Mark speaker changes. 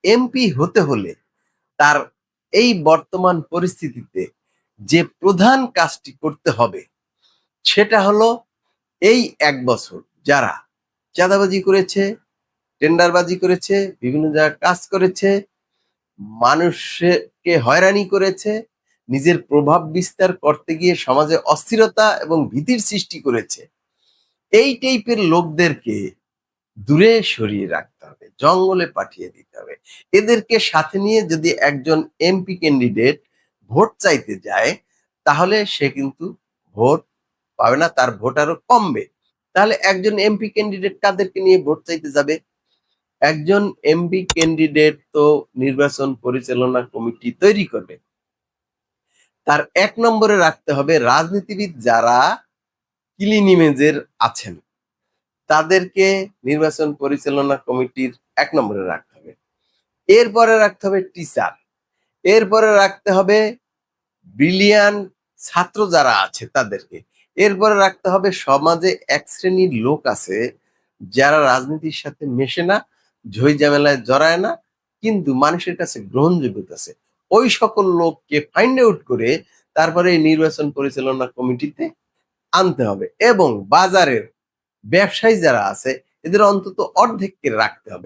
Speaker 1: MP হতে হলে তার এই বর্তমান পরিস্থিতিতে যে প্রধান কাজটি করতে হবে সেটা হলো এই 1 বছর যারা চাঁদাবাজি করেছে, টেন্ডারবাজি করেছে, বিভিন্ন জায়গায় কাজ করেছে, মানুষকে হয়রানি করেছে, নিজের প্রভাব বিস্তার করতে গিয়ে সমাজে অস্থিরতা এবং ভীতির সৃষ্টি করেছে, এই টাইপের লোকদেরকে দূরে সরিয়ে রাখতে হবে, জঙ্গলে পাঠিয়ে দিতে হবে। এদেরকে সাথে নিয়ে যদি একজন এমপি ক্যান্ডিডেট ভোট চাইতে যায় তাহলে সে কিন্তু ভোট পাবে না, তার ভোট আরো কমবে। তাহলে একজন এমপি ক্যান্ডিডেট কাদেরকে নিয়ে ভোট চাইতে যাবে? একজন এমপি ক্যান্ডিডেট তো নির্বাচন পরিচালনা কমিটি তৈরি করবে। তার 1 নম্বরে রাখতে হবে রাজনীতিবিদ যারা ক্লিন ইমেজের আছেন, তাদেরকে নির্বাচন পরিচালনা কমিটির 1 নম্বরে রাখতে হবে। এরপরে রাখতে হবে টিচার, এরপরে রাখতে হবে ব্রিলিয়ান্ট ছাত্র যারা আছে তাদেরকে, এরপরে রাখতে হবে সমাজে এক শ্রেণীর লোক আছে যারা রাজনীতির সাথে মেশে না, ঝই ঝামেলায় জড়ায় না, কিন্তু মানুষের কাছে গ্রহণযোগ্যতা আছে। ওই সকল লোককে ফাইন্ড আউট করে তারপরে এই নির্বাচন পরিচালনা কমিটিতে আনতে হবে এবং বাজারের ব্যবসায়ী যারা আছে এদের অন্তত অর্ধেককে রাখতে হবে।